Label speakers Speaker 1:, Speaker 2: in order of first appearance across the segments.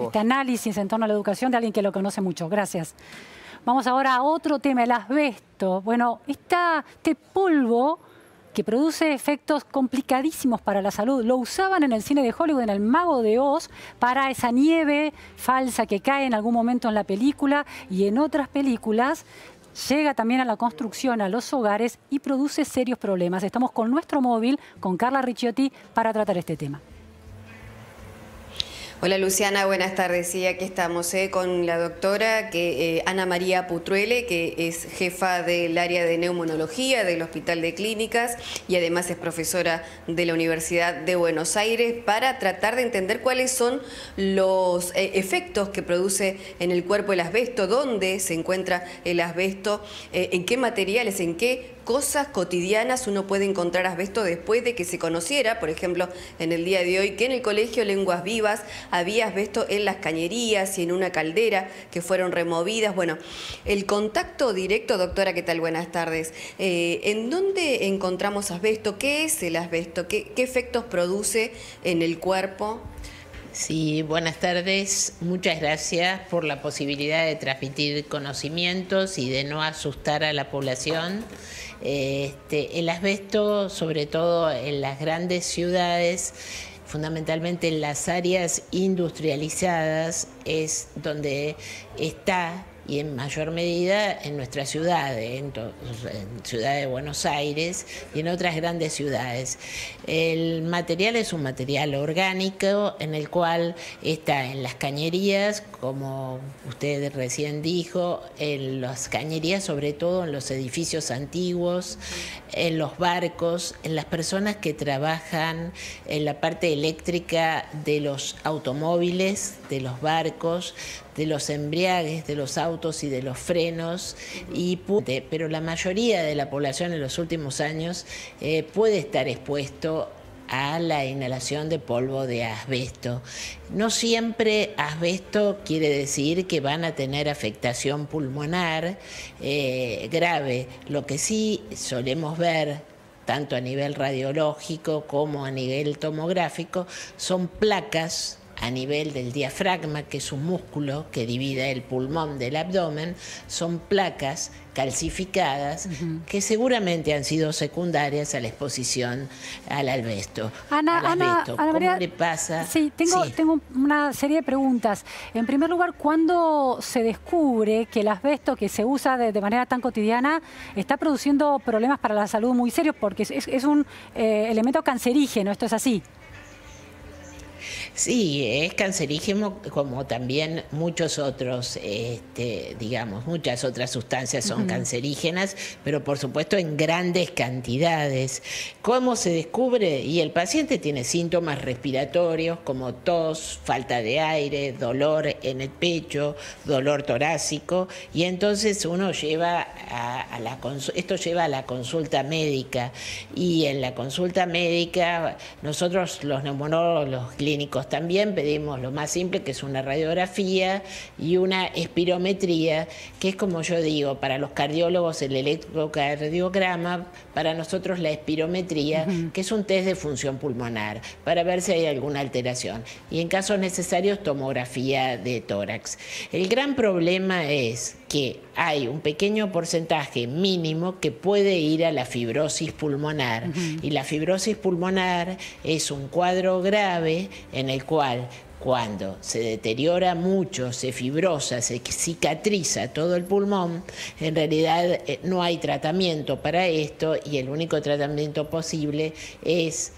Speaker 1: este análisis en torno a la educación de alguien que lo conoce mucho. Gracias. Vamos ahora a otro tema, el asbesto. Bueno, este polvo que produce efectos complicadísimos para la salud. Lo usaban en el cine de Hollywood, en El Mago de Oz, para esa nieve falsa que cae en algún momento en la película, y en otras películas llega también a la construcción, a los hogares, y produce serios problemas. Estamos con nuestro móvil, con Carla Ricciotti, para tratar este tema.
Speaker 2: Hola Luciana, buenas tardes. Sí, aquí estamos con la doctora Ana María Putruele, que es jefa del área de neumonología del Hospital de Clínicas y además es profesora de la Universidad de Buenos Aires, para tratar de entender cuáles son los efectos que produce en el cuerpo el asbesto, dónde se encuentra el asbesto, en qué materiales, en qué cosas cotidianas uno puede encontrar asbesto después de que se conociera, por ejemplo, en el día de hoy, que en el Colegio Lenguas Vivas había asbesto en las cañerías y en una caldera que fueron removidas. Bueno, el contacto directo, doctora, ¿qué tal? Buenas tardes. ¿En dónde encontramos asbesto? ¿Qué es el asbesto? ¿Qué efectos produce en el cuerpo?
Speaker 3: Sí, buenas tardes. Muchas gracias por la posibilidad de transmitir conocimientos y de no asustar a la población. El asbesto, sobre todo en las grandes ciudades, fundamentalmente en las áreas industrializadas, es donde está, y en mayor medida en nuestra ciudad, en Ciudad de Buenos Aires y en otras grandes ciudades. El material es un material orgánico en el cual está en las cañerías, como usted recién dijo, en las cañerías, sobre todo en los edificios antiguos, en los barcos, en las personas que trabajan en la parte eléctrica de los automóviles, de los barcos, de los embriagues, de los autos y de los frenos, pero la mayoría de la población en los últimos años puede estar expuesto a la inhalación de polvo de asbesto. No siempre asbesto quiere decir que van a tener afectación pulmonar grave. Lo que sí solemos ver, tanto a nivel radiológico como a nivel tomográfico, son placas a nivel del diafragma, que es un músculo que divide el pulmón del abdomen. Son placas calcificadas que seguramente han sido secundarias a la exposición al asbesto.
Speaker 1: Ana María,
Speaker 3: le pasa?
Speaker 1: Sí, tengo una serie de preguntas. En primer lugar, ¿cuándo se descubre que el asbesto que se usa de manera tan cotidiana está produciendo problemas para la salud muy serios? Porque es un elemento cancerígeno, ¿esto es así?
Speaker 3: Sí, es cancerígeno, como también muchos otros, muchas otras sustancias son cancerígenas, pero por supuesto en grandes cantidades. ¿Cómo se descubre? Y el paciente tiene síntomas respiratorios como tos, falta de aire, dolor en el pecho, dolor torácico, y entonces uno lleva esto lleva a la consulta médica, y en la consulta médica nosotros los neumólogos, los clínicos, también pedimos lo más simple, que es una radiografía y una espirometría, que es, como yo digo, para los cardiólogos el electrocardiograma, para nosotros la espirometría, que es un test de función pulmonar, para ver si hay alguna alteración. Y en casos necesarios, tomografía de tórax. El gran problema es que hay un pequeño porcentaje mínimo que puede ir a la fibrosis pulmonar. Y la fibrosis pulmonar es un cuadro grave en el cual, cuando se deteriora mucho, se fibrosa, se cicatriza todo el pulmón, en realidad no hay tratamiento para esto, y el único tratamiento posible es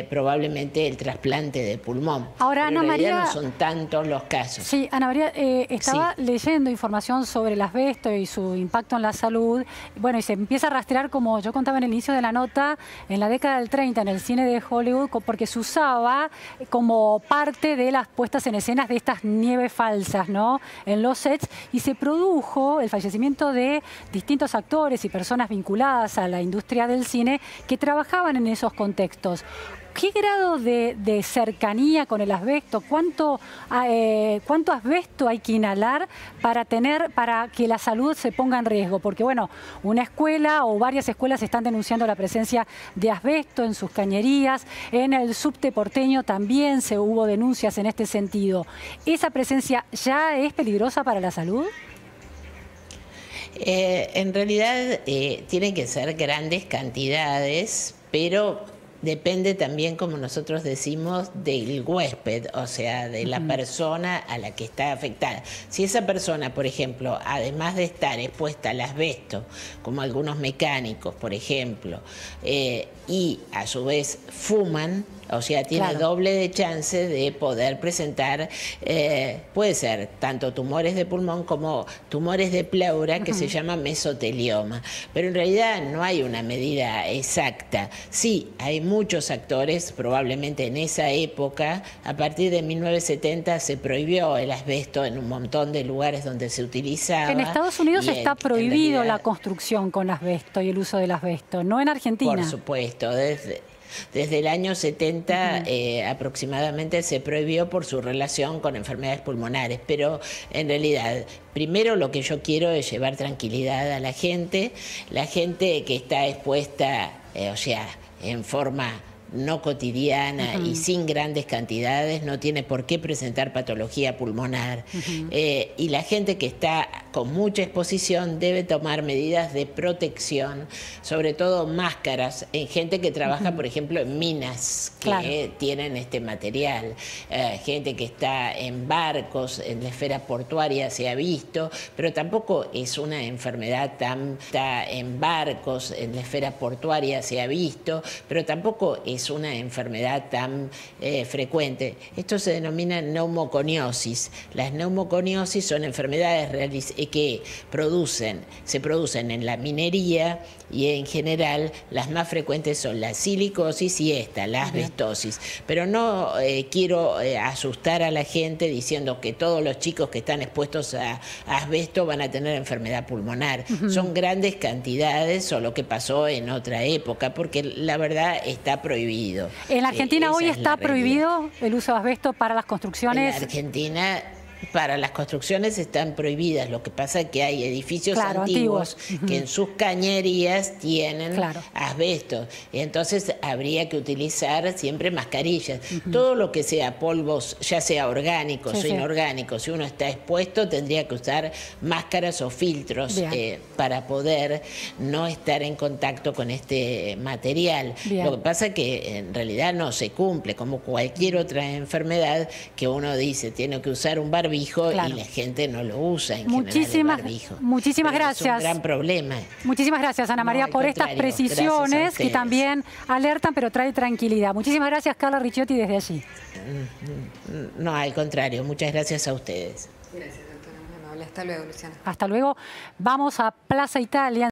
Speaker 3: probablemente el trasplante de pulmón.
Speaker 1: Ahora,
Speaker 3: pero
Speaker 1: Ana María,
Speaker 3: no son tantos los casos.
Speaker 1: Sí, Ana María, estaba leyendo información sobre el asbesto y su impacto en la salud. Bueno, y se empieza a rastrear, como yo contaba en el inicio de la nota, en la década del 30 en el cine de Hollywood, porque se usaba como parte de las puestas en escenas de estas nieves falsas, ¿no?, en los sets, y se produjo el fallecimiento de distintos actores y personas vinculadas a la industria del cine que trabajaban en esos contextos. ¿Qué grado de cercanía con el asbesto? ¿Cuánto asbesto hay que inhalar para que la salud se ponga en riesgo? Porque, bueno, una escuela o varias escuelas están denunciando la presencia de asbesto en sus cañerías. En el subte porteño también hubo denuncias en este sentido. ¿Esa presencia ya es peligrosa para la salud?
Speaker 3: En realidad tienen que ser grandes cantidades, pero depende también, como nosotros decimos, del huésped, o sea, de la persona a la que está afectada. Si esa persona, por ejemplo, además de estar expuesta al asbesto, como algunos mecánicos, por ejemplo, y a su vez fuman, o sea, tiene doble de chance de poder presentar, puede ser tanto tumores de pulmón como tumores de pleura, que se llama mesotelioma. Pero en realidad no hay una medida exacta. Sí, hay muchos actores, probablemente en esa época, a partir de 1970 se prohibió el asbesto en un montón de lugares donde se utilizaba.
Speaker 1: En Estados Unidos está prohibido la construcción con asbesto y el uso del asbesto, no en Argentina.
Speaker 3: Por supuesto, desde el año 70 aproximadamente se prohibió por su relación con enfermedades pulmonares, pero en realidad primero lo que yo quiero es llevar tranquilidad a la gente que está expuesta, o sea, en forma no cotidiana y sin grandes cantidades, no tiene por qué presentar patología pulmonar. Y la gente que está con mucha exposición debe tomar medidas de protección, sobre todo máscaras, en gente que trabaja, por ejemplo, en minas que tienen este material, gente que está en barcos, en la esfera portuaria se ha visto, pero tampoco es una enfermedad está en barcos, en la esfera portuaria se ha visto, pero tampoco es una enfermedad tan frecuente. Esto se denomina neumoconiosis. Las neumoconiosis son enfermedades que se producen en la minería, y en general las más frecuentes son la silicosis y la asbestosis. Pero no quiero asustar a la gente diciendo que todos los chicos que están expuestos a asbesto van a tener enfermedad pulmonar. Son grandes cantidades, o lo que pasó en otra época, porque la verdad está prohibido.
Speaker 1: ¿En la Argentina hoy está prohibido el uso de asbesto para las construcciones?
Speaker 3: En la Argentina, para las construcciones están prohibidas. Lo que pasa es que hay edificios antiguos que en sus cañerías tienen asbesto. Entonces habría que utilizar siempre mascarillas. Todo lo que sea polvos, ya sea orgánicos o inorgánicos, si uno está expuesto, tendría que usar máscaras o filtros para poder no estar en contacto con este material. Lo que pasa es que en realidad no se cumple, como cualquier otra enfermedad que uno dice, tiene que usar un barbijo, y la gente no lo usa en general el barbijo.
Speaker 1: Muchísimas gracias.
Speaker 3: Es un gran problema.
Speaker 1: Muchísimas gracias, Ana María, por estas precisiones que también alertan, pero trae tranquilidad. Muchísimas gracias, Carla Ricciotti, desde allí.
Speaker 3: No, al contrario, muchas gracias a ustedes.
Speaker 2: Gracias, doctora. Muy amable. Hasta luego, Luciana.
Speaker 1: Hasta luego. Vamos a Plaza Italia.